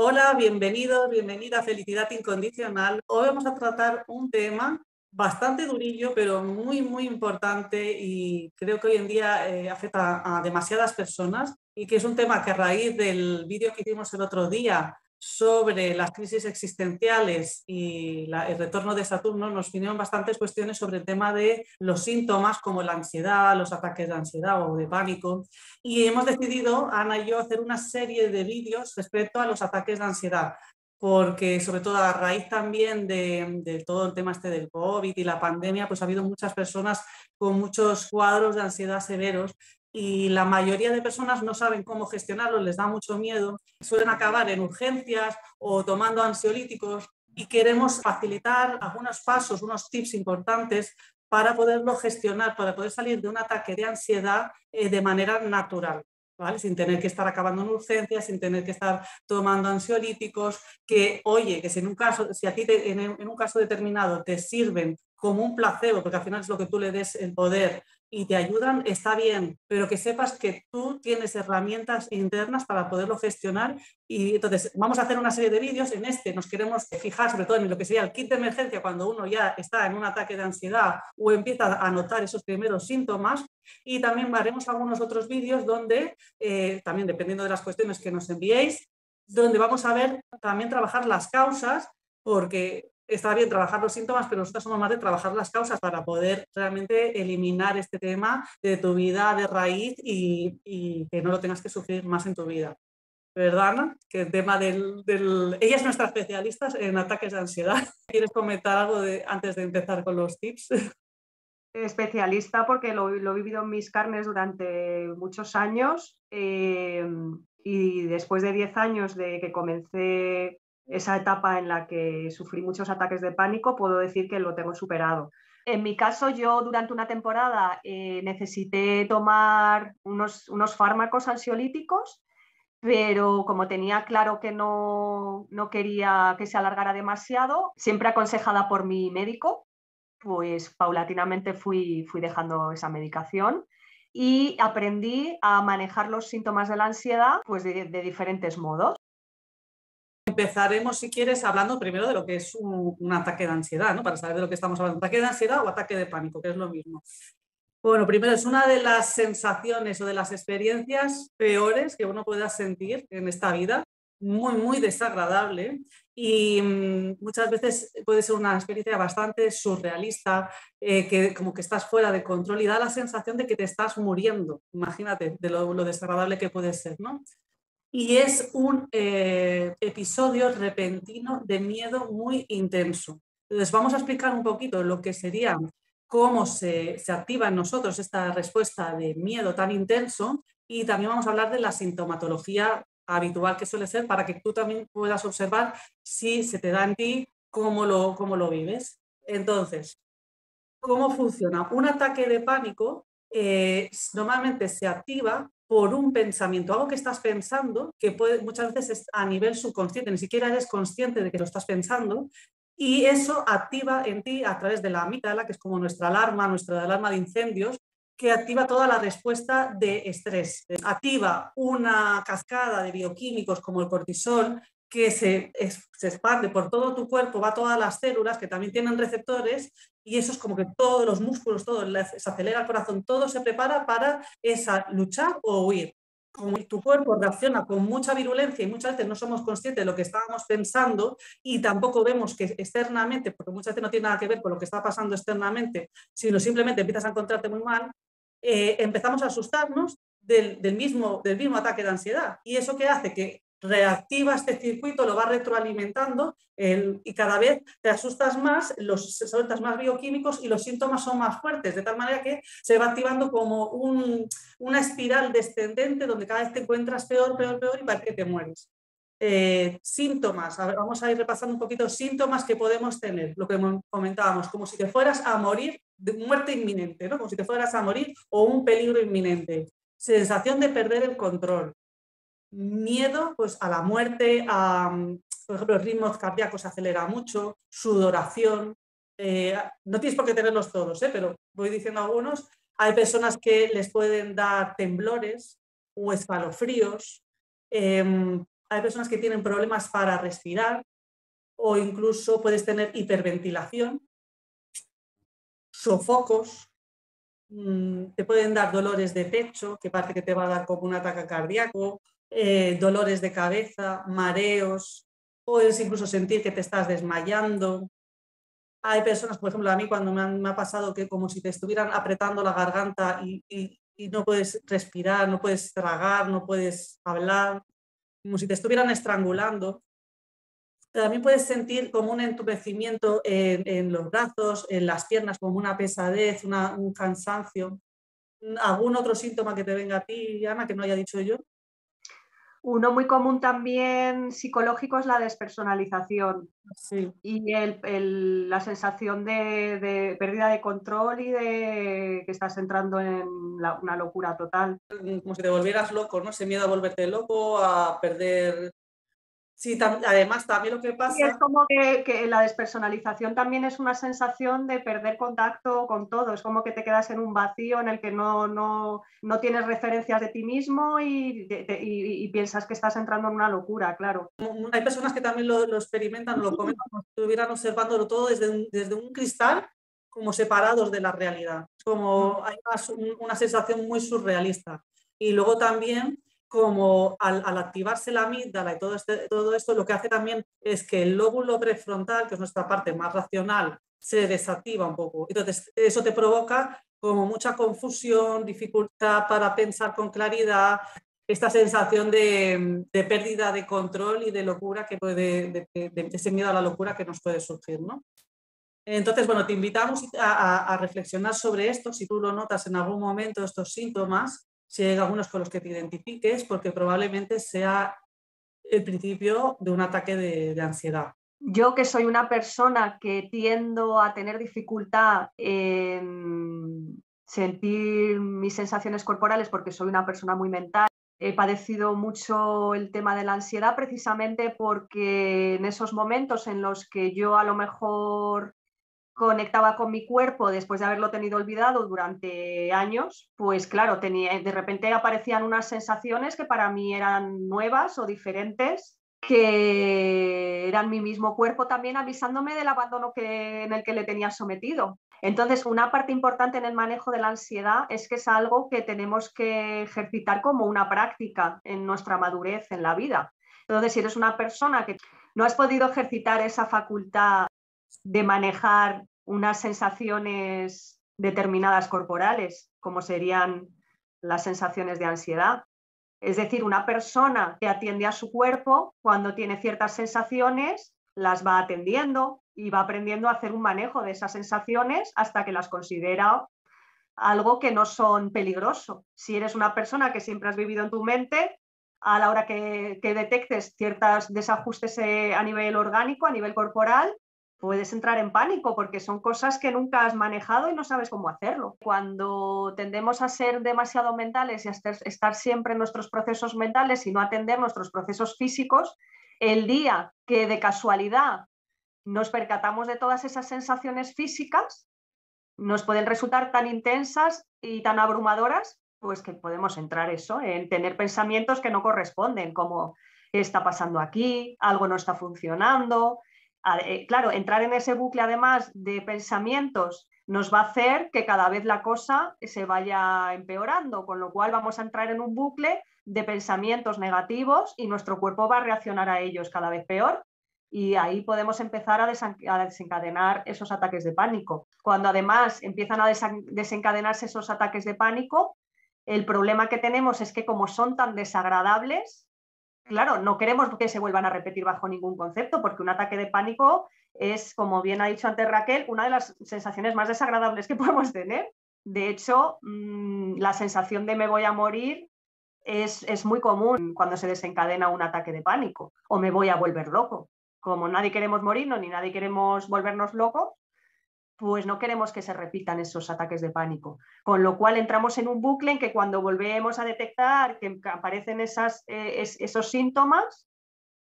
Hola, bienvenidos, bienvenida a Felicidad Incondicional. Hoy vamos a tratar un tema bastante durillo, pero muy importante y creo que hoy en día afecta a demasiadas personas y que es un tema que a raíz del vídeo que hicimos el otro día sobre las crisis existenciales y el retorno de Saturno, nos vinieron bastantes cuestiones sobre el tema de los síntomas como la ansiedad, los ataques de ansiedad o de pánico. Y hemos decidido, Ana y yo, hacer una serie de vídeos respecto a los ataques de ansiedad, porque sobre todo a raíz también de todo el tema este del COVID y la pandemia, pues ha habido muchas personas con muchos cuadros de ansiedad severos y la mayoría de personas no saben cómo gestionarlo, les da mucho miedo, suelen acabar en urgencias o tomando ansiolíticos y queremos facilitar algunos pasos, unos tips importantes para poderlo gestionar, para poder salir de un ataque de ansiedad de manera natural, ¿vale? Sin tener que estar acabando en urgencias, sin tener que estar tomando ansiolíticos, que oye, que si en un caso, si a ti en un caso determinado te sirven como un placebo, porque al final es lo que tú le des el poder y te ayudan, está bien, pero que sepas que tú tienes herramientas internas para poderlo gestionar. Y entonces vamos a hacer una serie de vídeos. En este nos queremos fijar sobre todo en lo que sería el kit de emergencia cuando uno ya está en un ataque de ansiedad o empieza a notar esos primeros síntomas, y también haremos algunos otros vídeos donde, también dependiendo de las cuestiones que nos enviéis, donde vamos a ver también trabajar las causas, porque está bien trabajar los síntomas, pero nosotros somos más de trabajar las causas para poder realmente eliminar este tema de tu vida de raíz y que no lo tengas que sufrir más en tu vida. ¿Verdad, Ana? Que el tema Ella es nuestra especialista en ataques de ansiedad. ¿Quieres comentar algo antes de empezar con los tips? Especialista porque lo he vivido en mis carnes durante muchos años, y después de 10 años de que comencé esa etapa en la que sufrí muchos ataques de pánico, puedo decir que lo tengo superado. En mi caso, yo durante una temporada necesité tomar unos fármacos ansiolíticos, pero como tenía claro que no quería que se alargara demasiado, siempre aconsejada por mi médico, pues paulatinamente fui dejando esa medicación y aprendí a manejar los síntomas de la ansiedad pues de diferentes modos. Empezaremos, si quieres, hablando primero de lo que es un ataque de ansiedad, ¿no? Para saber de lo que estamos hablando. ¿Ataque de ansiedad o ataque de pánico? Que es lo mismo. Bueno, primero es una de las sensaciones o de las experiencias peores que uno pueda sentir en esta vida, muy desagradable, y muchas veces puede ser una experiencia bastante surrealista, que como que estás fuera de control y da la sensación de que te estás muriendo. Imagínate de lo desagradable que puede ser, ¿no? Y es un episodio repentino de miedo muy intenso. Entonces vamos a explicar un poquito lo que sería, cómo se activa en nosotros esta respuesta de miedo tan intenso, y también vamos a hablar de la sintomatología habitual que suele ser para que tú también puedas observar si se te da en ti, cómo lo vives. Entonces, ¿cómo funciona? Un ataque de pánico normalmente se activa por un pensamiento, algo que estás pensando, que muchas veces es a nivel subconsciente, ni siquiera eres consciente de que lo estás pensando, y eso activa en ti a través de la amígdala, que es como nuestra alarma de incendios, que activa toda la respuesta de estrés. Activa una cascada de bioquímicos como el cortisol, que se expande por todo tu cuerpo, va a todas las células que también tienen receptores, y eso es como que todos los músculos, todo, se acelera el corazón, todo se prepara para esa luchar o huir. Como tu cuerpo reacciona con mucha virulencia y muchas veces no somos conscientes de lo que estábamos pensando y tampoco vemos que externamente, porque muchas veces no tiene nada que ver con lo que está pasando externamente, sino simplemente empiezas a encontrarte muy mal, empezamos a asustarnos del mismo ataque de ansiedad. ¿Y eso qué hace? Que reactiva este circuito, lo va retroalimentando, y cada vez te asustas más, sueltas más bioquímicos y los síntomas son más fuertes, de tal manera que se va activando como una espiral descendente donde cada vez te encuentras peor y parece que te mueres. Síntomas, a ver, vamos a ir repasando un poquito síntomas que podemos tener, lo que comentábamos, como si te fueras a morir, de muerte inminente, ¿no? Como si te fueras a morir o un peligro inminente. Sensación de perder el control, miedo pues, a la muerte, por ejemplo, el ritmo cardíaco se acelera mucho, sudoración. No tienes por qué tenerlos todos, pero voy diciendo algunos. Hay personas que les pueden dar temblores o escalofríos. hay personas que tienen problemas para respirar o incluso puedes tener hiperventilación, sofocos, te pueden dar dolores de pecho, que parece que te va a dar como un ataque cardíaco, dolores de cabeza, mareos, puedes incluso sentir que te estás desmayando. Hay personas, por ejemplo, a mí cuando me ha pasado que como si te estuvieran apretando la garganta y no puedes respirar, no puedes tragar, no puedes hablar, como si te estuvieran estrangulando. También puedes sentir como un entumecimiento en los brazos, en las piernas, como una pesadez, un cansancio. ¿Algún otro síntoma que te venga a ti, Ana, que no haya dicho yo? Uno muy común también psicológico es la despersonalización Sí. y la sensación de pérdida de control y de que estás entrando en una locura total. Como si te volvieras loco, ¿no? Ese miedo a volverte loco, a perder. Sí, además también lo que Y es pasa. como que la despersonalización también es una sensación de perder contacto con todo. Es como que te quedas en un vacío en el que no tienes referencias de ti mismo y piensas que estás entrando en una locura, claro. Hay personas que también lo experimentan, lo comentan, como si estuvieran observándolo todo desde un cristal, como separados de la realidad. Como hay una sensación muy surrealista. Y luego también, como al activarse la amígdala y todo esto, lo que hace también es que el lóbulo prefrontal, que es nuestra parte más racional, se desactiva un poco. Entonces, eso te provoca como mucha confusión, dificultad para pensar con claridad, esta sensación de pérdida de control y de locura que puede, de ese miedo a la locura que nos puede surgir, ¿no? Entonces, bueno, te invitamos a reflexionar sobre esto, si tú lo notas en algún momento, estos síntomas, si hay algunos con los que te identifiques, porque probablemente sea el principio de un ataque de ansiedad. Yo que soy una persona que tiendo a tener dificultad en sentir mis sensaciones corporales porque soy una persona muy mental, he padecido mucho el tema de la ansiedad precisamente porque en esos momentos en los que yo a lo mejor conectaba con mi cuerpo después de haberlo tenido olvidado durante años, pues claro, de repente aparecían unas sensaciones que para mí eran nuevas o diferentes, que eran mi mismo cuerpo también avisándome del abandono en el que le tenía sometido. Entonces, una parte importante en el manejo de la ansiedad es que es algo que tenemos que ejercitar como una práctica en nuestra madurez en la vida. Entonces, si eres una persona que no has podido ejercitar esa facultad de manejar unas sensaciones determinadas corporales, como serían las sensaciones de ansiedad. Es decir, una persona que atiende a su cuerpo, cuando tiene ciertas sensaciones, las va atendiendo y va aprendiendo a hacer un manejo de esas sensaciones hasta que las considera algo que no son peligroso. Si eres una persona que siempre has vivido en tu mente, a la hora que detectes ciertos desajustes a nivel orgánico, a nivel corporal, puedes entrar en pánico porque son cosas que nunca has manejado y no sabes cómo hacerlo. Cuando tendemos a ser demasiado mentales y a estar siempre en nuestros procesos mentales y no atender nuestros procesos físicos, el día que de casualidad nos percatamos de todas esas sensaciones físicas, nos pueden resultar tan intensas y tan abrumadoras, pues que podemos entrar eso, en tener pensamientos que no corresponden, como ¿qué está pasando aquí? Algo no está funcionando. Claro, entrar en ese bucle además de pensamientos nos va a hacer que cada vez la cosa se vaya empeorando, con lo cual vamos a entrar en un bucle de pensamientos negativos y nuestro cuerpo va a reaccionar a ellos cada vez peor y ahí podemos empezar a desencadenar esos ataques de pánico. Cuando además empiezan a desencadenarse esos ataques de pánico, el problema que tenemos es que como son tan desagradables, claro, no queremos que se vuelvan a repetir bajo ningún concepto, porque un ataque de pánico es, como bien ha dicho antes Raquel, una de las sensaciones más desagradables que podemos tener. De hecho, la sensación de me voy a morir es muy común cuando se desencadena un ataque de pánico, o me voy a volver loco. Como nadie queremos morirnos ni nadie queremos volvernos locos, pues no queremos que se repitan esos ataques de pánico. Con lo cual entramos en un bucle en que cuando volvemos a detectar que aparecen esos síntomas,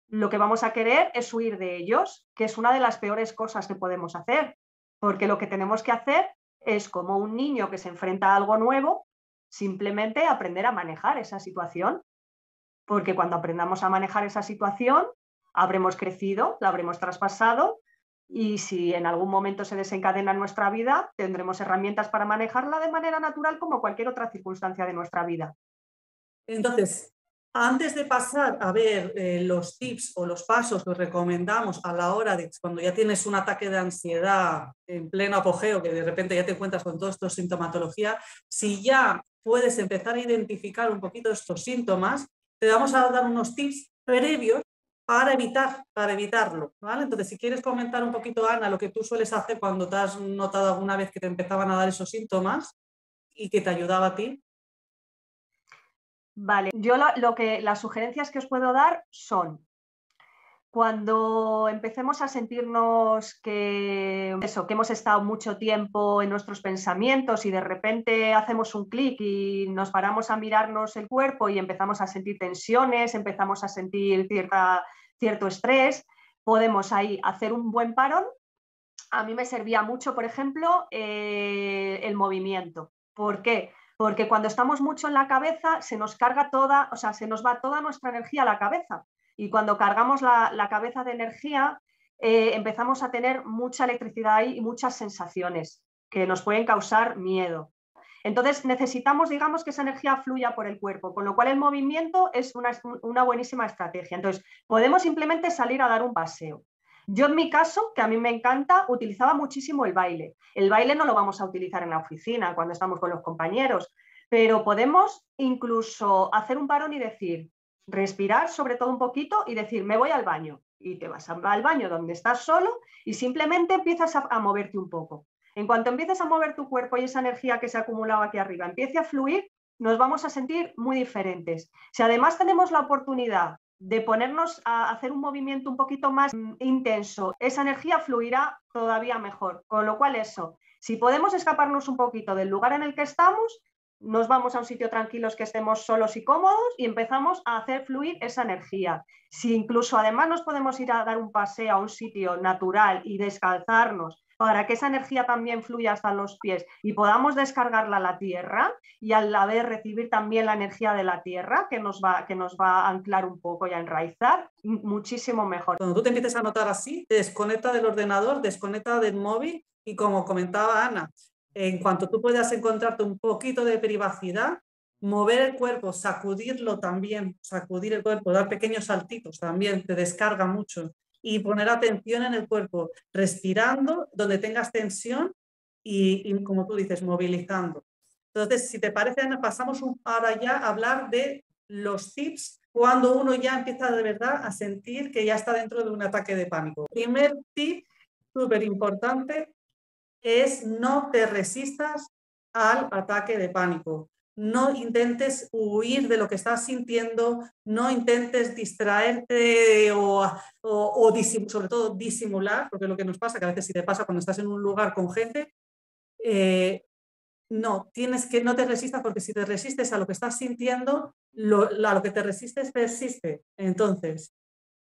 lo que vamos a querer es huir de ellos, que es una de las peores cosas que podemos hacer, porque lo que tenemos que hacer es, como un niño que se enfrenta a algo nuevo, simplemente aprender a manejar esa situación. porque cuando aprendamos a manejar esa situación, habremos crecido, la habremos traspasado y si en algún momento se desencadena en nuestra vida, tendremos herramientas para manejarla de manera natural como cualquier otra circunstancia de nuestra vida. Entonces, antes de pasar a ver los tips o los pasos que os recomendamos a la hora de cuando ya tienes un ataque de ansiedad en pleno apogeo, que de repente ya te encuentras con toda esta sintomatología, si ya puedes empezar a identificar un poquito estos síntomas, te vamos a dar unos tips previos para evitarlo, ¿vale? Entonces, si quieres comentar un poquito, Ana, lo que tú sueles hacer cuando te has notado alguna vez que te empezaban a dar esos síntomas y que te ayudaba a ti. Vale, yo las sugerencias que os puedo dar son: cuando empecemos a sentirnos que hemos estado mucho tiempo en nuestros pensamientos y de repente hacemos un clic y nos paramos a mirarnos el cuerpo y empezamos a sentir tensiones, empezamos a sentir cierto estrés, podemos ahí hacer un buen parón. A mí me servía mucho, por ejemplo, el movimiento. ¿Por qué? Porque cuando estamos mucho en la cabeza se nos carga se nos va toda nuestra energía a la cabeza. Y cuando cargamos la cabeza de energía, empezamos a tener mucha electricidad ahí y muchas sensaciones que nos pueden causar miedo. Entonces necesitamos, digamos, que esa energía fluya por el cuerpo, con lo cual el movimiento es una buenísima estrategia. Entonces podemos simplemente salir a dar un paseo. Yo en mi caso, que a mí me encanta, utilizaba muchísimo el baile. El baile no lo vamos a utilizar en la oficina cuando estamos con los compañeros, pero podemos incluso hacer un parón y decir, respirar sobre todo un poquito y decir, me voy al baño. Y te vas al baño donde estás solo y simplemente empiezas a moverte un poco. En cuanto empieces a mover tu cuerpo y esa energía que se ha acumulado aquí arriba empiece a fluir, nos vamos a sentir muy diferentes. Si además tenemos la oportunidad de ponernos a hacer un movimiento un poquito más intenso, esa energía fluirá todavía mejor. Con lo cual eso, si podemos escaparnos un poquito del lugar en el que estamos, nos vamos a un sitio tranquilos que estemos solos y cómodos y empezamos a hacer fluir esa energía. Si incluso además nos podemos ir a dar un paseo a un sitio natural y descalzarnos para que esa energía también fluya hasta los pies y podamos descargarla a la tierra y a la vez recibir también la energía de la tierra que nos va a anclar un poco y a enraizar, muchísimo mejor. Cuando tú te empieces a notar así, desconecta del ordenador, desconecta del móvil y como comentaba Ana, en cuanto tú puedas encontrarte un poquito de privacidad, mover el cuerpo, sacudirlo también, sacudir el cuerpo, dar pequeños saltitos también, te descarga mucho y poner atención en el cuerpo, respirando donde tengas tensión y como tú dices, movilizando. Entonces, si te parece, Ana, pasamos ahora ya a hablar de los tips cuando uno ya empieza de verdad a sentir que ya está dentro de un ataque de pánico. El primer tip súper importante es no te resistas al ataque de pánico. No intentes huir de lo que estás sintiendo, no intentes distraerte o sobre todo disimular, porque lo que nos pasa, que a veces si te pasa cuando estás en un lugar con gente, no, no te resistas, porque si te resistes a lo que estás sintiendo, a lo que te resistes persiste. Entonces,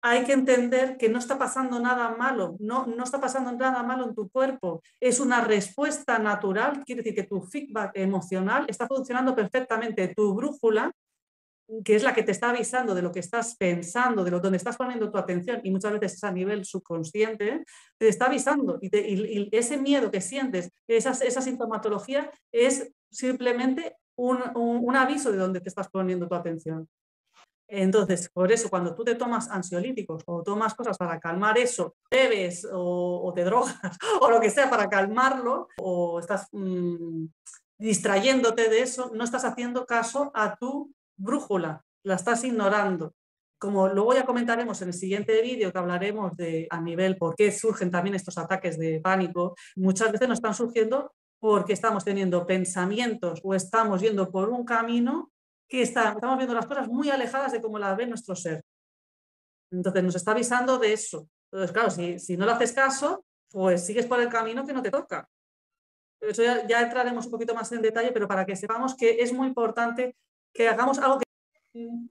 hay que entender que no está pasando nada malo, no está pasando nada malo en tu cuerpo. Es una respuesta natural, quiere decir que tu feedback emocional está funcionando perfectamente. Tu brújula, que es la que te está avisando de lo que estás pensando, de donde estás poniendo tu atención, y muchas veces es a nivel subconsciente, te está avisando. Y ese miedo que sientes, esa sintomatología, es simplemente un aviso de donde te estás poniendo tu atención. Entonces, por eso, cuando tú te tomas ansiolíticos o tomas cosas para calmar eso, bebes o te drogas o lo que sea para calmarlo, o estás distrayéndote de eso, no estás haciendo caso a tu brújula, la estás ignorando. Como luego ya comentaremos en el siguiente vídeo, que hablaremos a nivel por qué surgen también estos ataques de pánico, muchas veces nos están surgiendo porque estamos teniendo pensamientos o estamos yendo por un camino que estamos viendo las cosas muy alejadas de cómo las ve nuestro ser. Entonces nos está avisando de eso. Entonces, claro, si no le haces caso, pues sigues por el camino que no te toca. Eso ya entraremos un poquito más en detalle, pero para que sepamos que es muy importante que hagamos algo que,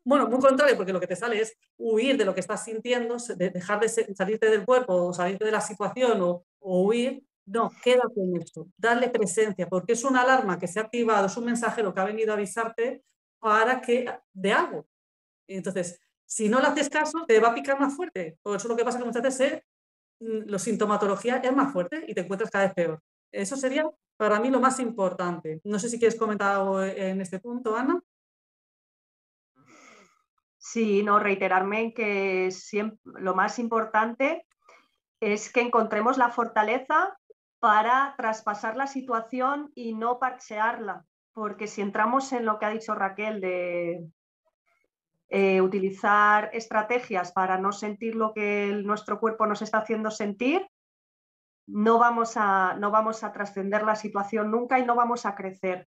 bueno, muy contrario, porque lo que te sale es huir de lo que estás sintiendo, dejar de salirte del cuerpo o salirte de la situación o huir. No, quédate en esto, darle presencia, porque es una alarma que se ha activado, es un mensajero que ha venido a avisarte para que de algo. Entonces, si no le haces caso, te va a picar más fuerte. Por eso lo que pasa que muchas veces la sintomatología es más fuerte y te encuentras cada vez peor. Eso sería para mí lo más importante. No sé si quieres comentar algo en este punto, Ana. Sí, no, reiterarme en que lo más importante es que encontremos la fortaleza para traspasar la situación y no parchearla, porque si entramos en lo que ha dicho Raquel de utilizar estrategias para no sentir lo que nuestro cuerpo nos está haciendo sentir, no vamos a trascender la situación nunca y no vamos a crecer.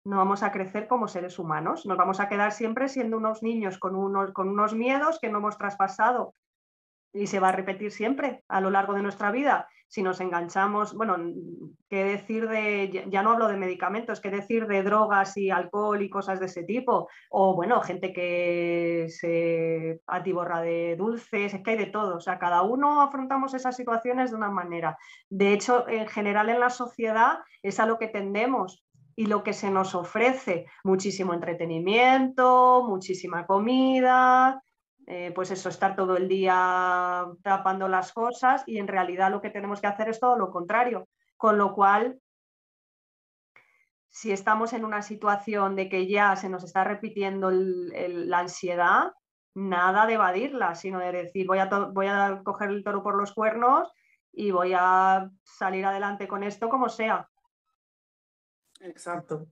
No vamos a crecer como seres humanos, nos vamos a quedar siempre siendo unos niños con unos miedos que no hemos traspasado y se va a repetir siempre a lo largo de nuestra vida. Si nos enganchamos, bueno, qué decir ya no hablo de medicamentos, qué decir de drogas y alcohol y cosas de ese tipo, o bueno, gente que se atiborra de dulces, es que hay de todo, o sea, cada uno afrontamos esas situaciones de una manera. De hecho, en general en la sociedad es a lo que tendemos y lo que se nos ofrece, muchísimo entretenimiento, muchísima comida, pues eso, estar todo el día tapando las cosas y en realidad lo que tenemos que hacer es todo lo contrario. Con lo cual, si estamos en una situación de que ya se nos está repitiendo la ansiedad, nada de evadirla, sino de decir voy a coger el toro por los cuernos y voy a salir adelante con esto como sea. Exacto.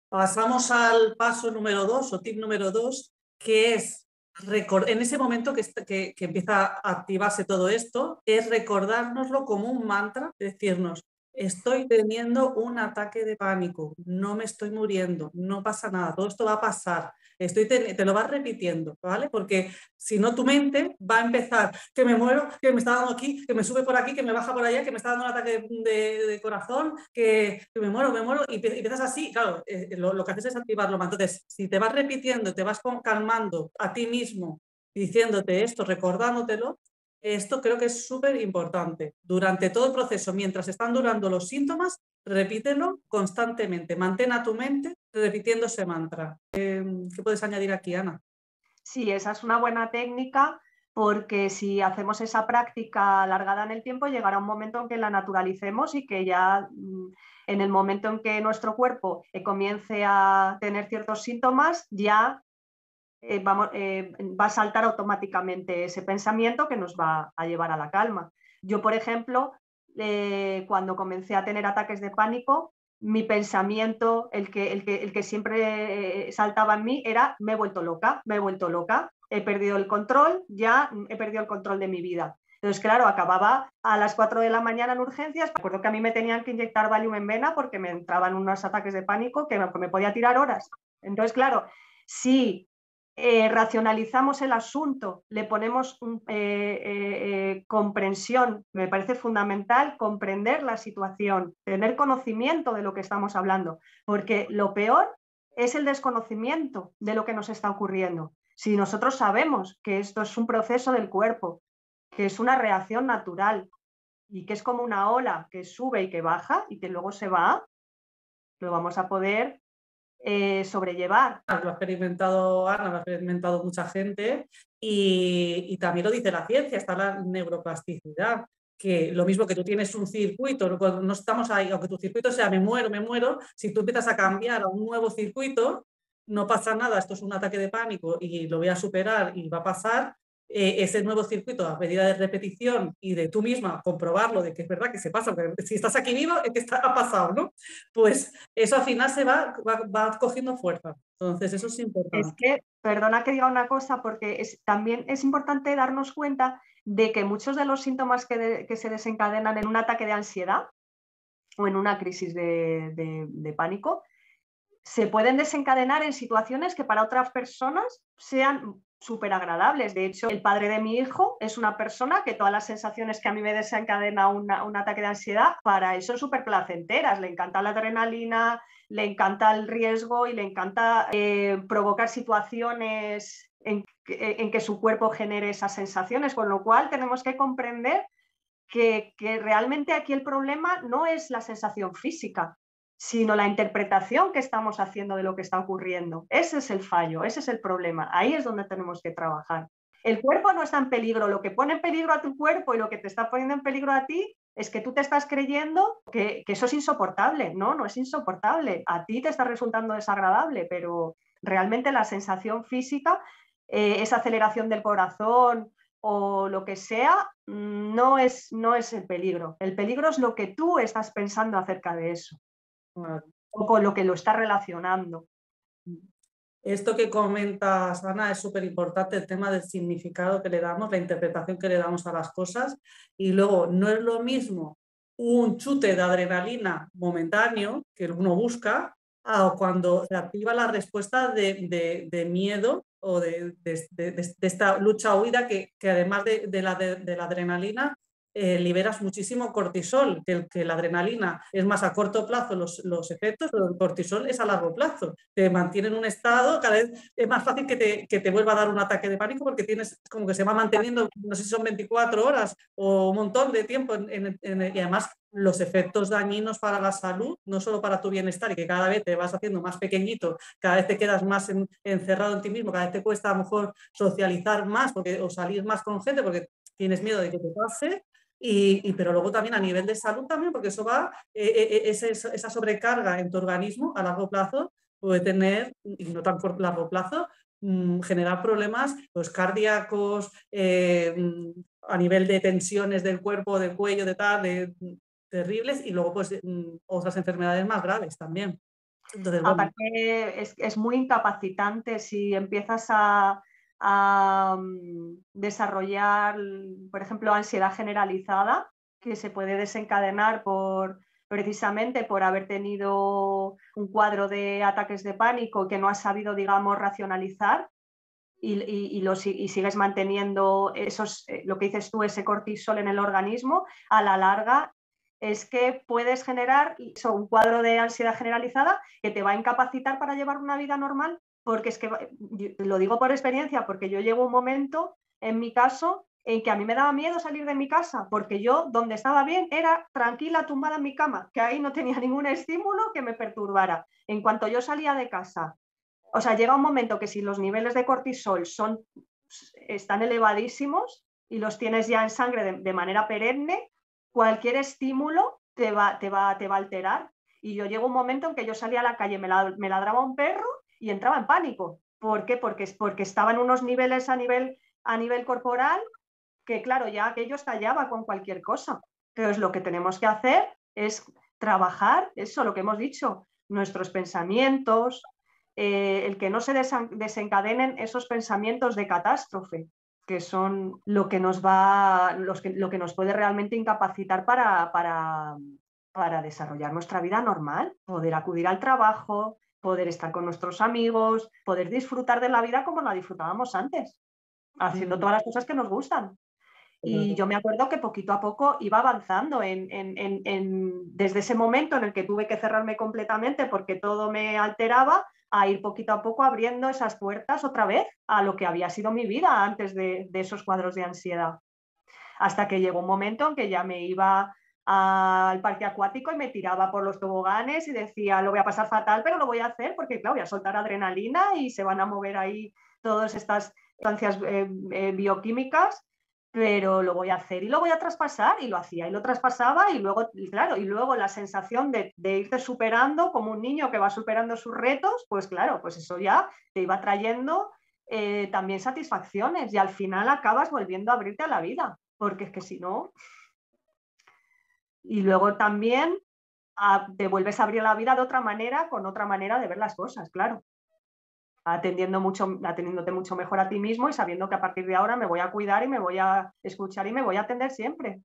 Pasamos al paso número 2 o tip número 2, que es en ese momento que empieza a activarse todo esto, es recordárnoslo como un mantra, decirnos, estoy teniendo un ataque de pánico, no me estoy muriendo, no pasa nada, todo esto va a pasar, te lo vas repitiendo, ¿vale? Porque si no tu mente va a empezar, que me muero, que me está dando aquí, que me sube por aquí, que me baja por allá, que me está dando un ataque de corazón, que me muero, y empiezas así, claro, lo que haces es activarlo más. Entonces, si te vas repitiendo, te vas calmando a ti mismo, diciéndote esto, recordándotelo, esto creo que es súper importante. Durante todo el proceso, mientras están durando los síntomas, repítelo constantemente. Mantén a tu mente repitiendo ese mantra. ¿Qué puedes añadir aquí, Ana? Sí, esa es una buena técnica porque si hacemos esa práctica alargada en el tiempo, llegará un momento en que la naturalicemos y que ya en el momento en que nuestro cuerpo comience a tener ciertos síntomas, ya va a saltar automáticamente ese pensamiento que nos va a llevar a la calma. Yo, por ejemplo, cuando comencé a tener ataques de pánico, mi pensamiento, el que siempre saltaba en mí, era me he vuelto loca, he perdido el control, ya he perdido el control de mi vida. Entonces, claro, acababa a las 4 de la mañana en urgencias. Me acuerdo que a mí me tenían que inyectar Valium en vena porque me entraban unos ataques de pánico que me podía tirar horas. Entonces, claro, si racionalizamos el asunto, le ponemos comprensión, me parece fundamental comprender la situación, tener conocimiento de lo que estamos hablando, porque lo peor es el desconocimiento de lo que nos está ocurriendo. Si nosotros sabemos que esto es un proceso del cuerpo, que es una reacción natural y que es como una ola que sube y que baja y que luego se va, lo vamos a poder sobrellevar. Lo ha experimentado Ana, lo ha experimentado mucha gente y también lo dice la ciencia, está la neuroplasticidad, que lo mismo que tú tienes un circuito, cuando no estamos ahí, aunque tu circuito sea me muero, si tú empiezas a cambiar a un nuevo circuito, no pasa nada, esto es un ataque de pánico y lo voy a superar y va a pasar, ese nuevo circuito a medida de repetición y de tú misma comprobarlo de que es verdad que se pasa, porque si estás aquí vivo es que ha pasado, ¿no? Pues eso al final va cogiendo fuerza. Entonces eso es Es importante. que, perdona que diga una cosa, porque también es importante darnos cuenta de que muchos de los síntomas que se desencadenan en un ataque de ansiedad o en una crisis de pánico se pueden desencadenar en situaciones que para otras personas sean súper agradables. De hecho, el padre de mi hijo es una persona que todas las sensaciones que a mí me desencadena un ataque de ansiedad, para él son súper placenteras. Le encanta la adrenalina, le encanta el riesgo y le encanta provocar situaciones en que su cuerpo genere esas sensaciones, con lo cual tenemos que comprender que realmente aquí el problema no es la sensación física, sino la interpretación que estamos haciendo de lo que está ocurriendo. Ese es el fallo, ese es el problema. Ahí es donde tenemos que trabajar. El cuerpo no está en peligro, lo que pone en peligro a tu cuerpo y lo que te está poniendo en peligro a ti es que tú te estás creyendo que eso es insoportable. No, no es insoportable. A ti te está resultando desagradable, pero realmente la sensación física, esa aceleración del corazón o lo que sea, no es el peligro. El peligro es lo que tú estás pensando acerca de eso. Claro. O con lo que lo está relacionando. Esto que comentas, Ana, es súper importante, el tema del significado que le damos, la interpretación que le damos a las cosas. Y luego, no es lo mismo un chute de adrenalina momentáneo que uno busca o cuando se activa la respuesta de miedo o de esta lucha-huida que además de la adrenalina liberas muchísimo cortisol, que la adrenalina es más a corto plazo los efectos, pero el cortisol es a largo plazo. Te mantiene en un estado, cada vez es más fácil que te vuelva a dar un ataque de pánico porque tienes como que se va manteniendo, no sé si son 24 horas o un montón de tiempo y además los efectos dañinos para la salud, no solo para tu bienestar y que cada vez te vas haciendo más pequeñito, cada vez te quedas más encerrado en ti mismo, cada vez te cuesta a lo mejor socializar más o salir más con gente porque tienes miedo de que te pase. Pero luego también a nivel de salud también, porque eso va, esa sobrecarga en tu organismo a largo plazo puede tener, y no tan corto largo plazo, generar problemas pues, cardíacos, a nivel de tensiones del cuerpo, del cuello, de tal, terribles, y luego pues otras enfermedades más graves también. Entonces, bueno. Aparte, es muy incapacitante si empiezas a desarrollar, por ejemplo, ansiedad generalizada, que se puede desencadenar precisamente por haber tenido un cuadro de ataques de pánico que no has sabido, digamos, racionalizar y sigues manteniendo lo que dices tú, ese cortisol en el organismo, a la larga es que puedes generar un cuadro de ansiedad generalizada que te va a incapacitar para llevar una vida normal, porque es que, lo digo por experiencia, porque yo llego a un momento, en mi caso, en que a mí me daba miedo salir de mi casa, porque yo donde estaba bien era tranquila, tumbada en mi cama, que ahí no tenía ningún estímulo que me perturbara. En cuanto yo salía de casa, o sea, llega un momento que si los niveles de cortisol están elevadísimos y los tienes ya en sangre de manera perenne, cualquier estímulo te va a alterar. Y yo llego un momento en que yo salía a la calle, me ladraba un perro y entraba en pánico. ¿Por qué? Porque estaba en unos niveles a nivel corporal que, claro, ya aquello estallaba con cualquier cosa. Entonces, lo que tenemos que hacer es trabajar eso, lo que hemos dicho, nuestros pensamientos, el que no se desencadenen esos pensamientos de catástrofe, que son lo que nos puede realmente incapacitar para desarrollar nuestra vida normal, poder acudir al trabajo, poder estar con nuestros amigos, poder disfrutar de la vida como la disfrutábamos antes, haciendo todas las cosas que nos gustan. Y yo me acuerdo que poquito a poco iba avanzando desde ese momento en el que tuve que cerrarme completamente porque todo me alteraba, a ir poquito a poco abriendo esas puertas otra vez a lo que había sido mi vida antes de esos cuadros de ansiedad. Hasta que llegó un momento en que ya me iba al parque acuático y me tiraba por los toboganes y decía, lo voy a pasar fatal, pero lo voy a hacer porque, claro, voy a soltar adrenalina y se van a mover ahí todas estas sustancias bioquímicas, pero lo voy a hacer y lo voy a traspasar, y lo hacía y lo traspasaba, y luego, claro, y luego la sensación de irte superando como un niño que va superando sus retos, pues claro, pues eso ya te iba trayendo también satisfacciones, y al final acabas volviendo a abrirte a la vida, porque es que si no... Y luego también te vuelves a abrir la vida de otra manera, con otra manera de ver las cosas, claro. Atendiéndote mucho mejor a ti mismo y sabiendo que a partir de ahora me voy a cuidar y me voy a escuchar y me voy a atender siempre.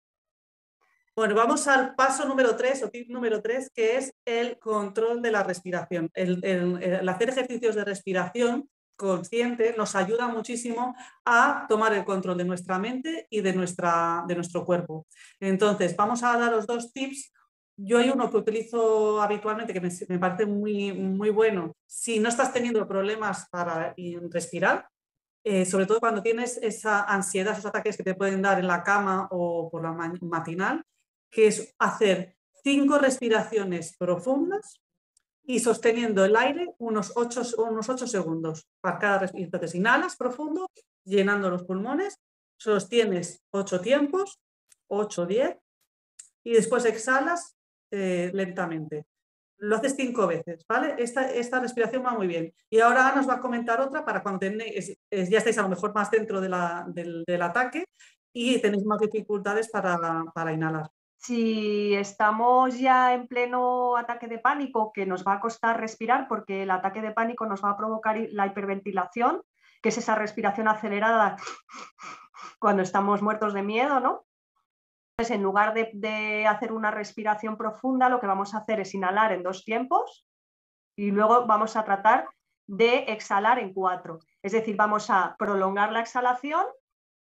Bueno, vamos al paso número 3 o tip número 3, que es el control de la respiración. El hacer ejercicios de respiración consciente nos ayuda muchísimo a tomar el control de nuestra mente y de nuestro cuerpo. Entonces, vamos a daros 2 tips. Yo hay uno que utilizo habitualmente que me parece muy, muy bueno. Si no estás teniendo problemas para respirar, sobre todo cuando tienes esa ansiedad, esos ataques que te pueden dar en la cama o por la matinal, que es hacer 5 respiraciones profundas y sosteniendo el aire unos 8 segundos para cada respiración. Entonces inhalas profundo, llenando los pulmones, sostienes 8 tiempos, 8, 10, y después exhalas lentamente. Lo haces 5 veces, ¿vale? Esta respiración va muy bien. Y ahora Ana os va a comentar otra para cuando ya estáis a lo mejor más dentro del ataque y tenéis más dificultades para inhalar. Si estamos ya en pleno ataque de pánico, que nos va a costar respirar porque el ataque de pánico nos va a provocar la hiperventilación, que es esa respiración acelerada cuando estamos muertos de miedo, ¿no? Entonces, en lugar de hacer una respiración profunda, lo que vamos a hacer es inhalar en 2 tiempos y luego vamos a tratar de exhalar en 4. Es decir, vamos a prolongar la exhalación,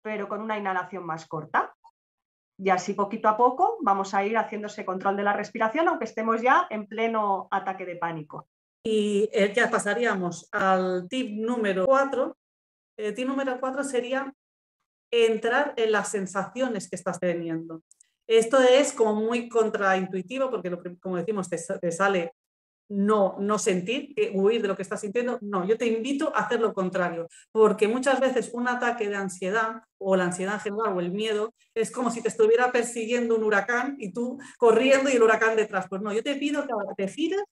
pero con una inhalación más corta. Y así poquito a poco vamos a ir haciendo ese control de la respiración, aunque estemos ya en pleno ataque de pánico. Y ya pasaríamos al tip número 4. El tip número 4 sería entrar en las sensaciones que estás teniendo. Esto es como muy contraintuitivo porque, como decimos, te sale no sentir, huir de lo que estás sintiendo. No, yo te invito a hacer lo contrario, porque muchas veces un ataque de ansiedad o la ansiedad en general o el miedo es como si te estuviera persiguiendo un huracán y tú corriendo y el huracán detrás. Pues no, yo te pido que te gires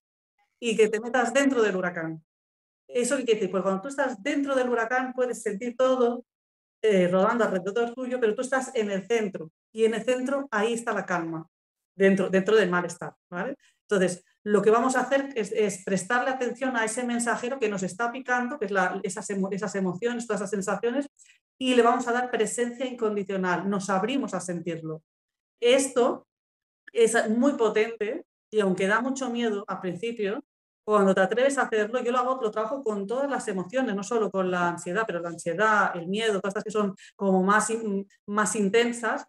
y que te metas dentro del huracán. Eso quiere decir, pues cuando tú estás dentro del huracán puedes sentir todo rodando alrededor tuyo, pero tú estás en el centro y en el centro ahí está la calma, dentro del malestar, ¿vale? Entonces, lo que vamos a hacer es prestarle atención a ese mensajero que nos está picando, que es esas emociones, todas esas sensaciones, y le vamos a dar presencia incondicional, nos abrimos a sentirlo. Esto es muy potente y aunque da mucho miedo al principio, cuando te atreves a hacerlo, yo lo trabajo con todas las emociones, no solo con la ansiedad, pero la ansiedad, el miedo, todas estas que son como más intensas,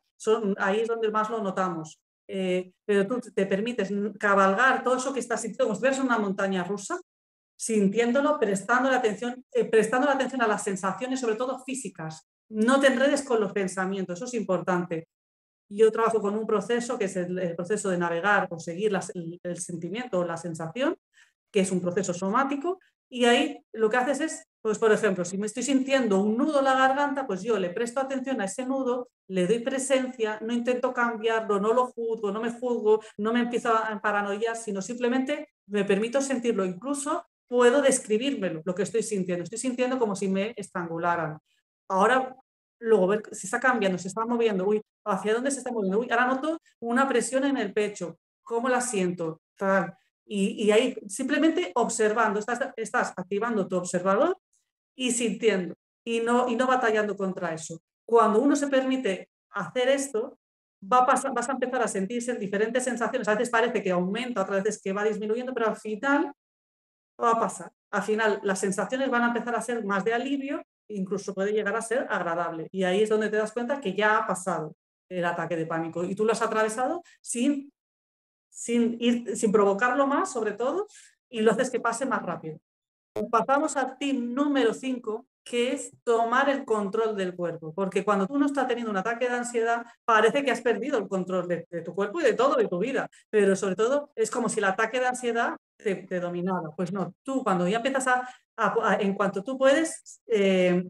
ahí es donde más lo notamos. Pero tú te permites cabalgar todo eso que estás sintiendo, como si fueras una montaña rusa, sintiéndolo, prestando la atención a las sensaciones, sobre todo físicas. No te enredes con los pensamientos, eso es importante. Yo trabajo con un proceso que es el proceso de navegar o seguir el sentimiento o la sensación, que es un proceso somático, y ahí lo que haces es, pues por ejemplo, si me estoy sintiendo un nudo en la garganta, pues yo le presto atención a ese nudo, le doy presencia, no intento cambiarlo, no lo juzgo, no me juzgo, no me empiezo a paranoiar, sino simplemente me permito sentirlo, incluso puedo describírmelo, lo que estoy sintiendo como si me estrangularan. Ahora, luego ver si está cambiando, se está moviendo, uy, ¿hacia dónde se está moviendo? Uy, ahora noto una presión en el pecho, ¿cómo la siento? Y ahí simplemente observando, estás activando tu observador y sintiendo y no batallando contra eso. Cuando uno se permite hacer esto, vas a empezar a sentirse en diferentes sensaciones. A veces parece que aumenta, otras veces que va disminuyendo, pero al final va a pasar. Al final las sensaciones van a empezar a ser más de alivio, incluso puede llegar a ser agradable. Y ahí es donde te das cuenta que ya ha pasado el ataque de pánico y tú lo has atravesado sin provocarlo más, sobre todo, y lo haces que pase más rápido. Pasamos al tip número 5, que es tomar el control del cuerpo, porque cuando tú no estás teniendo un ataque de ansiedad, parece que has perdido el control de tu cuerpo y de todo, de tu vida, pero sobre todo es como si el ataque de ansiedad te dominara. Pues no, tú cuando ya empiezas en cuanto tú puedes,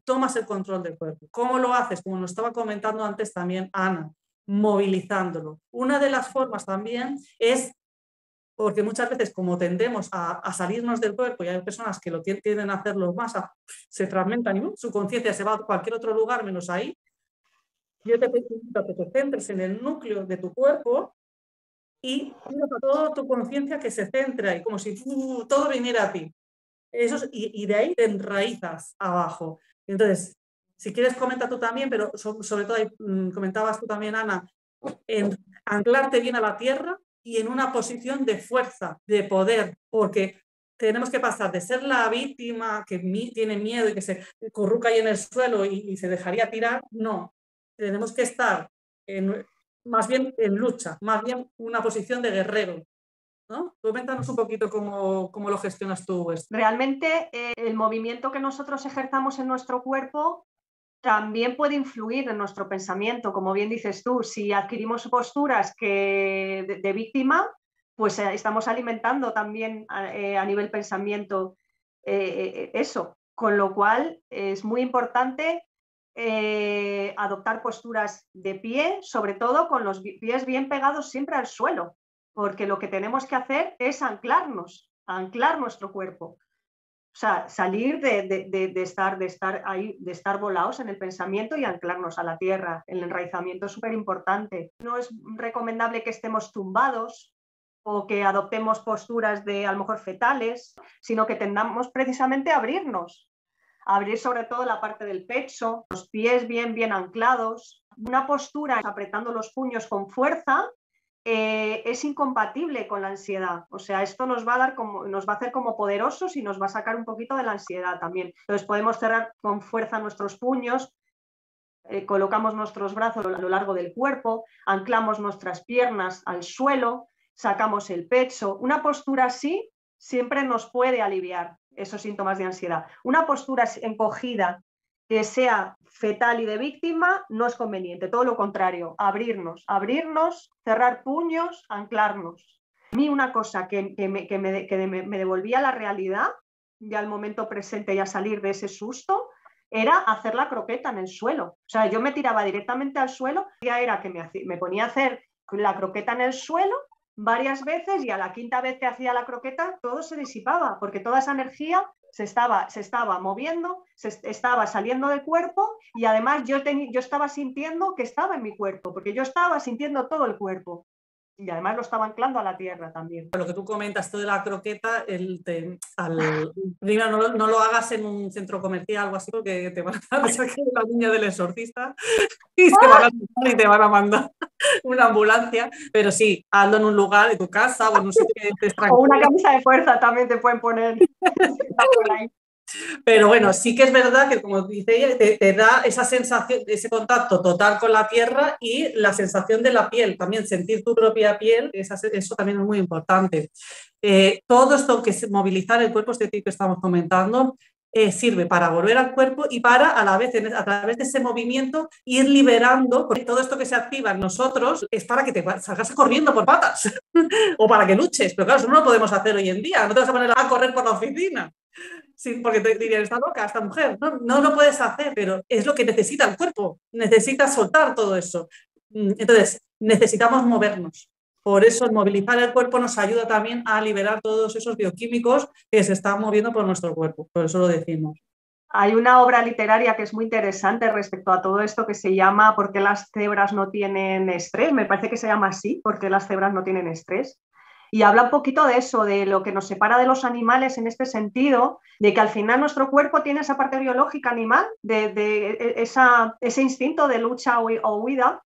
tomas el control del cuerpo. ¿Cómo lo haces? Como nos estaba comentando antes también Ana, movilizándolo. Una de las formas también es porque muchas veces como tendemos a salirnos del cuerpo y hay personas que lo tienden a hacerlo más, se fragmentan y su conciencia se va a cualquier otro lugar menos ahí. Yo te invito a que te centres en el núcleo de tu cuerpo y a toda tu conciencia que se centre ahí, como si todo viniera a ti. Y de ahí te enraizas abajo. Entonces, si quieres comenta tú también, pero sobre todo ahí, comentabas tú también, Ana, en anclarte bien a la tierra y en una posición de fuerza, de poder, porque tenemos que pasar de ser la víctima que tiene miedo y que se curruca ahí en el suelo y se dejaría tirar, no, tenemos que estar más bien en lucha, más bien una posición de guerrero, ¿no? Coméntanos un poquito cómo lo gestionas tú esto. Realmente el movimiento que nosotros ejerzamos en nuestro cuerpo también puede influir en nuestro pensamiento, como bien dices tú, si adquirimos posturas de víctima, pues estamos alimentando también a nivel pensamiento eso. Con lo cual es muy importante adoptar posturas de pie, sobre todo con los pies bien pegados siempre al suelo, porque lo que tenemos que hacer es anclar nuestro cuerpo. O sea, salir de estar ahí, de estar volados en el pensamiento y anclarnos a la tierra. El enraizamiento es súper importante. No es recomendable que estemos tumbados o que adoptemos posturas de a lo mejor fetales, sino que tendamos precisamente a abrirnos. Abrir sobre todo la parte del pecho, los pies bien anclados. Una postura apretando los puños con fuerza es incompatible con la ansiedad. O sea, esto nos va a hacer como poderosos y nos va a sacar un poquito de la ansiedad también. Entonces podemos cerrar con fuerza nuestros puños, colocamos nuestros brazos a lo largo del cuerpo, anclamos nuestras piernas al suelo, sacamos el pecho. Una postura así siempre nos puede aliviar esos síntomas de ansiedad. Una postura encogida que sea fetal y de víctima no es conveniente, todo lo contrario, abrirnos, cerrar puños, anclarnos. A mí una cosa que me devolvía la realidad, ya al momento presente y a salir de ese susto, era hacer la croqueta en el suelo. O sea, yo me tiraba directamente al suelo, ya era que me ponía a hacer la croqueta en el suelo varias veces y a la quinta vez que hacía la croqueta todo se disipaba, porque toda esa energía se estaba moviendo, estaba saliendo del cuerpo y además yo estaba sintiendo que estaba en mi cuerpo, porque yo estaba sintiendo todo el cuerpo y además lo estaba anclando a la tierra también. Lo que tú comentas, todo de la croqueta, primero no lo hagas en un centro comercial o algo así, porque te van a pensar que es la niña del exorcista y te van a mandar una ambulancia, pero sí, hazlo en un lugar de tu casa o en un sitio que estés tranquilo. O una camisa de fuerza también te pueden poner. Pero bueno, sí que es verdad que, como dice ella, te da esa sensación, ese contacto total con la tierra y la sensación de la piel, también sentir tu propia piel, eso también es muy importante. Todo esto que es movilizar el cuerpo, este tipo que estamos comentando, sirve para volver al cuerpo y para, a la vez, a través de ese movimiento, ir liberando, porque todo esto que se activa en nosotros es para que te salgas corriendo por patas o para que luches, pero claro, eso no lo podemos hacer hoy en día, no te vas a poner a correr por la oficina. Sí, porque te dirían, está loca esta mujer. No lo puedes hacer, pero es lo que necesita el cuerpo. Necesita soltar todo eso. Entonces, necesitamos movernos. Por eso, el movilizar el cuerpo nos ayuda también a liberar todos esos bioquímicos que se están moviendo por nuestro cuerpo. Por eso lo decimos. Hay una obra literaria que es muy interesante respecto a todo esto que se llama ¿Por qué las cebras no tienen estrés? Me parece que se llama así, ¿por qué las cebras no tienen estrés? Y habla un poquito de eso, de lo que nos separa de los animales en este sentido, de que al final nuestro cuerpo tiene esa parte biológica animal, ese instinto de lucha o huida,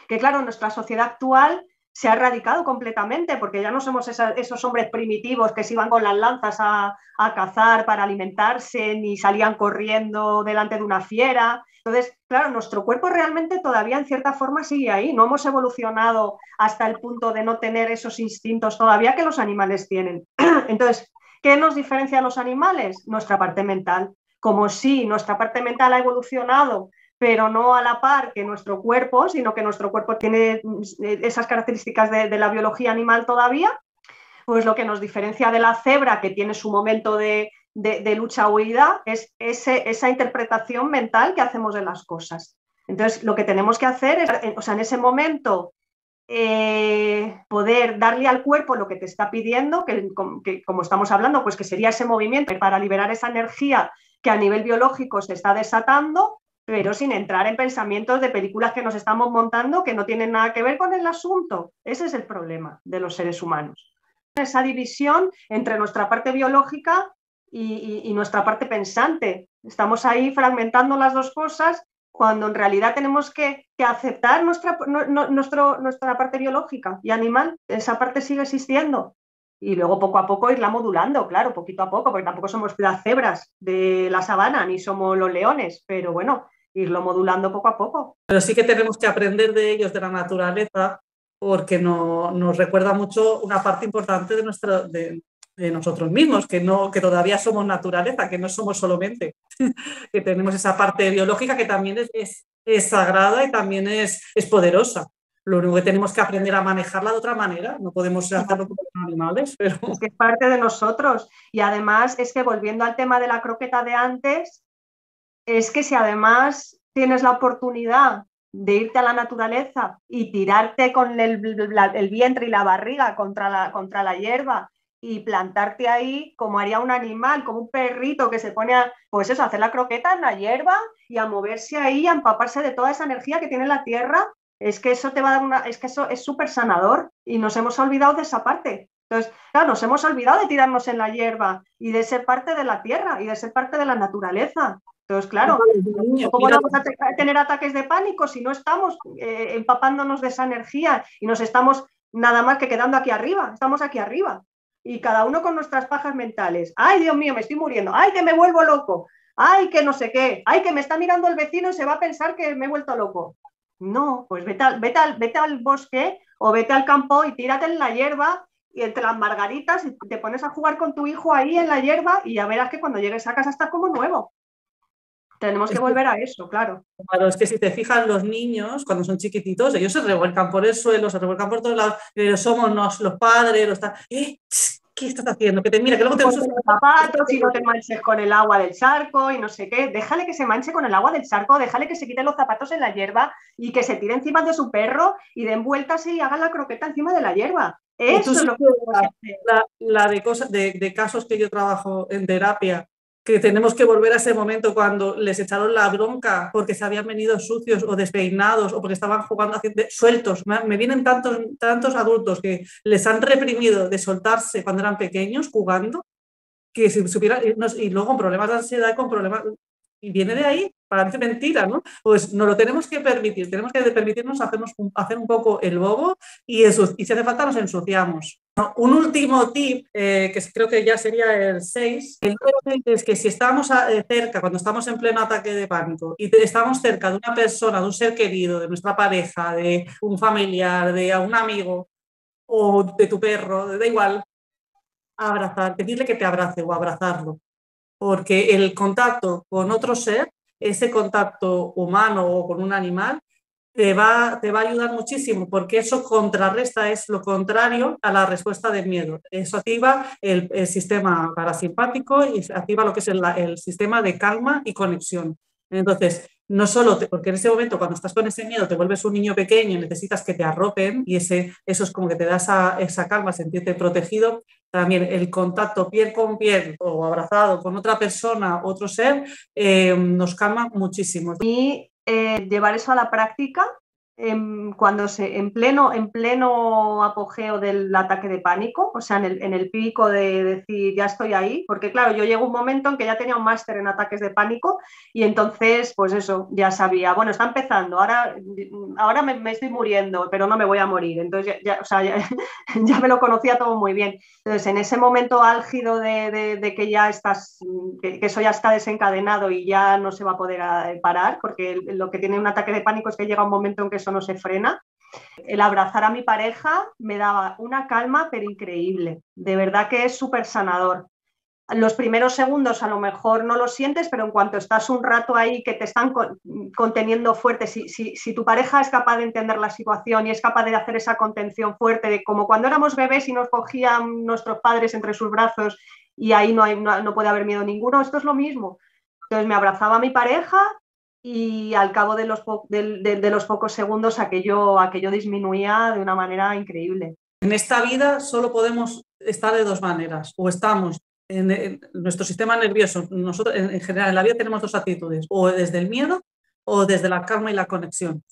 que claro, en nuestra sociedad actual se ha erradicado completamente, porque ya no somos esos hombres primitivos que se iban con las lanzas a cazar para alimentarse, ni salían corriendo delante de una fiera. Entonces, claro, nuestro cuerpo realmente todavía en cierta forma sigue ahí. No hemos evolucionado hasta el punto de no tener esos instintos todavía que los animales tienen. Entonces, ¿qué nos diferencia a los animales? Nuestra parte mental. Como si nuestra parte mental ha evolucionado, pero no a la par que nuestro cuerpo, sino que nuestro cuerpo tiene esas características de la biología animal todavía, pues lo que nos diferencia de la cebra, que tiene su momento de lucha o huida, es esa interpretación mental que hacemos de las cosas. Entonces, lo que tenemos que hacer es, o sea, en ese momento, poder darle al cuerpo lo que te está pidiendo, que como estamos hablando, pues que sería ese movimiento para liberar esa energía que a nivel biológico se está desatando, pero sin entrar en pensamientos de películas que nos estamos montando que no tienen nada que ver con el asunto. Ese es el problema de los seres humanos. Esa división entre nuestra parte biológica y nuestra parte pensante. Estamos ahí fragmentando las dos cosas cuando en realidad tenemos que aceptar nuestra parte biológica y animal. Esa parte sigue existiendo. Y luego poco a poco irla modulando, claro, poquito a poco, porque tampoco somos las cebras de la sabana ni somos los leones, pero bueno, irlo modulando poco a poco. Pero sí que tenemos que aprender de ellos, de la naturaleza, porque nos recuerda mucho una parte importante de nosotros mismos, que todavía somos naturaleza, que no somos solo mente, que tenemos esa parte biológica que también es sagrada y también es poderosa. Lo único que tenemos que aprender a manejarla de otra manera. No podemos hacerlo con los animales, pero... Es que es parte de nosotros. Y además es que volviendo al tema de la croqueta de antes, es que si además tienes la oportunidad de irte a la naturaleza y tirarte con el vientre y la barriga contra la hierba y plantarte ahí como haría un animal, como un perrito que se pone a, pues eso, a hacer la croqueta en la hierba y a moverse ahí, a empaparse de toda esa energía que tiene la tierra, es que eso te va a dar es que eso es súper sanador y nos hemos olvidado de esa parte. Entonces, claro, nos hemos olvidado de tirarnos en la hierba y de ser parte de la tierra y de ser parte de la naturaleza. Entonces, claro, ¿cómo vamos a tener ataques de pánico si no estamos empapándonos de esa energía y nos estamos nada más que quedando aquí arriba? Estamos aquí arriba y cada uno con nuestras pajas mentales. ¡Ay, Dios mío, me estoy muriendo! ¡Ay, que me vuelvo loco! ¡Ay, que no sé qué! ¡Ay, que me está mirando el vecino y se va a pensar que me he vuelto loco! No, pues vete al bosque o vete al campo y tírate en la hierba y entre las margaritas y te pones a jugar con tu hijo ahí en la hierba y ya verás que cuando llegues a casa estás como nuevo. Tenemos que volver a eso, claro. Claro, es que si te fijas, los niños, cuando son chiquititos, ellos se revuelcan por el suelo, se revuelcan por todos lados, pero somos los padres, ¿qué estás haciendo? Que te mira, que luego te los zapatos y no te manches con el agua del charco y no sé qué. Déjale que se manche con el agua del charco, déjale que se quite los zapatos en la hierba y que se tire encima de su perro y den vueltas y hagan la croqueta encima de la hierba. Eso es lo que la de casos que yo trabajo en terapia, que tenemos que volver a ese momento cuando les echaron la bronca porque se habían venido sucios o despeinados o porque estaban jugando sueltos. Me vienen tantos adultos que les han reprimido de soltarse cuando eran pequeños jugando, que si supieran, y luego con problemas de ansiedad, con problemas... Y viene de ahí, parece mentira, ¿no? Pues nos lo tenemos que permitir, tenemos que permitirnos hacer un poco el bobo y si hace falta nos ensuciamos. Un último tip, que creo que ya sería el 6, es que si estamos cerca, cuando estamos en pleno ataque de pánico y estamos cerca de una persona, de un ser querido, de nuestra pareja, de un familiar, de un amigo o de tu perro, da igual, abrazar, pedirle que te abrace o abrazarlo. Porque el contacto con otro ser, ese contacto humano o con un animal, te va a ayudar muchísimo porque eso contrarresta, es lo contrario a la respuesta de miedo. Eso activa el sistema parasimpático y activa lo que es el sistema de calma y conexión. Entonces, no solo, porque en ese momento cuando estás con ese miedo te vuelves un niño pequeño y necesitas que te arropen y eso es como que te da esa calma, sentirte protegido. También el contacto piel con piel o abrazado con otra persona, otro ser, nos calma muchísimo. Y llevar eso a la práctica cuando en pleno apogeo del ataque de pánico, o sea, en el pico de decir ya estoy ahí, porque claro, yo llego a un momento en que ya tenía un máster en ataques de pánico y entonces, pues eso, ya sabía, bueno, está empezando, ahora me estoy muriendo, pero no me voy a morir, entonces o sea, ya me lo conocía todo muy bien. Entonces, en ese momento álgido de que ya estás, que eso ya está desencadenado y ya no se va a poder parar, porque lo que tiene un ataque de pánico es que llega un momento en que eso no se frena. El abrazar a mi pareja me daba una calma, pero increíble. De verdad que es súper sanador. Los primeros segundos a lo mejor no lo sientes, pero en cuanto estás un rato ahí que te están conteniendo fuerte, si tu pareja es capaz de entender la situación y es capaz de hacer esa contención fuerte, de como cuando éramos bebés y nos cogían nuestros padres entre sus brazos y ahí no puede haber miedo ninguno, esto es lo mismo. Entonces me abrazaba a mi pareja y al cabo de los pocos segundos aquello disminuía de una manera increíble. En esta vida solo podemos estar de dos maneras, o estamos en nuestro sistema nervioso, nosotros en general en la vida tenemos dos actitudes, o desde el miedo o desde la calma y la conexión,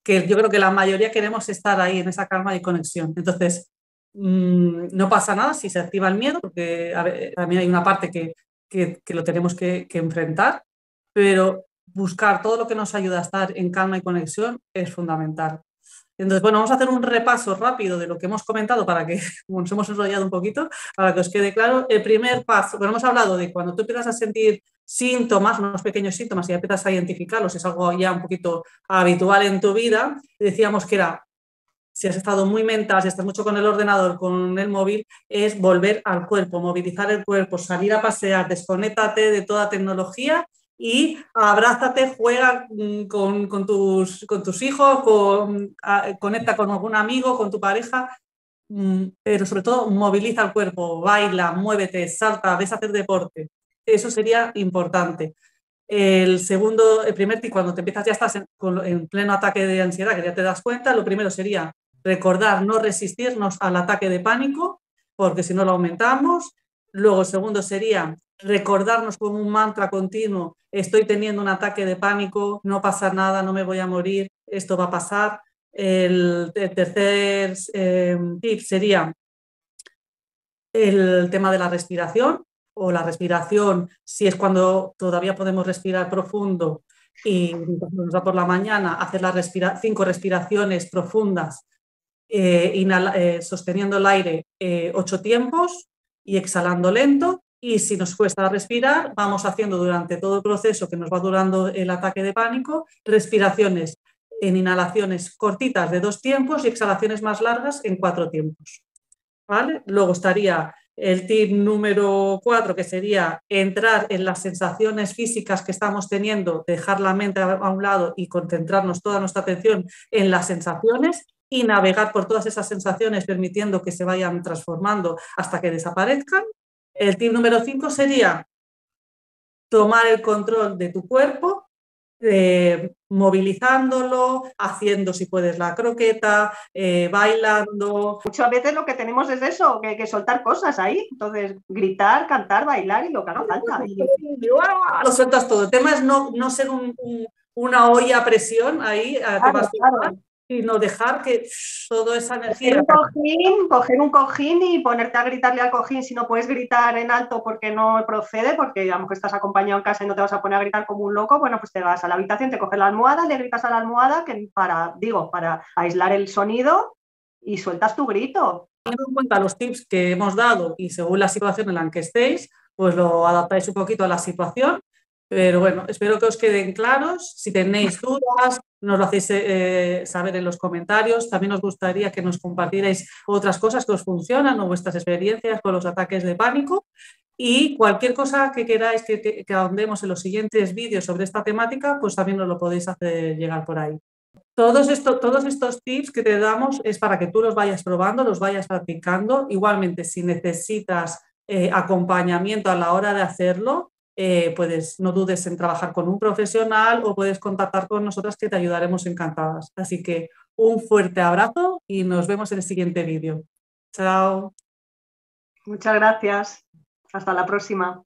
que yo creo que la mayoría queremos estar ahí en esa calma y conexión. Entonces, no pasa nada si se activa el miedo, porque también hay una parte que lo tenemos que enfrentar, pero buscar todo lo que nos ayuda a estar en calma y conexión es fundamental. Entonces, bueno, vamos a hacer un repaso rápido de lo que hemos comentado para que, como nos hemos enrollado un poquito, para que os quede claro. El primer paso, bueno, hemos hablado de cuando tú empiezas a sentir síntomas, unos pequeños síntomas, y ya empiezas a identificarlos, es algo ya un poquito habitual en tu vida, decíamos que era, si has estado muy mental, si estás mucho con el ordenador, con el móvil, es volver al cuerpo, movilizar el cuerpo, salir a pasear, desconéctate de toda tecnología y abrázate, juega con tus hijos, conecta con algún amigo, con tu pareja, pero sobre todo moviliza el cuerpo, baila, muévete, salta, ves a hacer deporte. Eso sería importante. El primer tip, cuando te empiezas, ya estás en pleno ataque de ansiedad, que ya te das cuenta, lo primero sería recordar no resistirnos al ataque de pánico, porque si no lo aumentamos. Luego, el segundo sería recordarnos como un mantra continuo: estoy teniendo un ataque de pánico, no pasa nada, no me voy a morir, esto va a pasar. El tercer tip sería el tema de la respiración, o la respiración, si es cuando todavía podemos respirar profundo y nos da por la mañana, hacer 5 respiraciones profundas, sosteniendo el aire 8 tiempos y exhalando lento. Y si nos cuesta respirar, vamos haciendo durante todo el proceso que nos va durando el ataque de pánico, respiraciones en inhalaciones cortitas de 2 tiempos y exhalaciones más largas en 4 tiempos. ¿Vale? Luego estaría el tip número 4, que sería entrar en las sensaciones físicas que estamos teniendo, dejar la mente a un lado y concentrarnos toda nuestra atención en las sensaciones y navegar por todas esas sensaciones, permitiendo que se vayan transformando hasta que desaparezcan. El tip número 5 sería tomar el control de tu cuerpo, movilizándolo, haciendo, si puedes, la croqueta, bailando. Muchas veces lo que tenemos es eso, que hay que soltar cosas ahí. Entonces, gritar, cantar, bailar y lo que haga falta. Lo sueltas todo. El tema es no ser una olla a presión ahí que vas a soltar, sino dejar que toda esa energía. Coger un cojín y ponerte a gritarle al cojín. Si no puedes gritar en alto porque no procede, porque a lo mejor estás acompañado en casa y no te vas a poner a gritar como un loco, bueno, pues te vas a la habitación, te coges la almohada, le gritas a la almohada para aislar el sonido y sueltas tu grito. Teniendo en cuenta los tips que hemos dado y según la situación en la que estéis, pues lo adaptáis un poquito a la situación. Pero bueno, espero que os queden claros. Si tenéis dudas, nos lo hacéis saber en los comentarios. También nos gustaría que nos compartierais otras cosas que os funcionan o vuestras experiencias con los ataques de pánico. Y cualquier cosa que queráis que ahondemos en los siguientes vídeos sobre esta temática, pues también nos lo podéis hacer llegar por ahí. Todos estos tips que te damos es para que tú los vayas probando, los vayas practicando. Igualmente, si necesitas acompañamiento a la hora de hacerlo, no dudes en trabajar con un profesional o puedes contactar con nosotras, que te ayudaremos encantadas. Así que un fuerte abrazo y nos vemos en el siguiente vídeo. Chao. Muchas gracias. Hasta la próxima.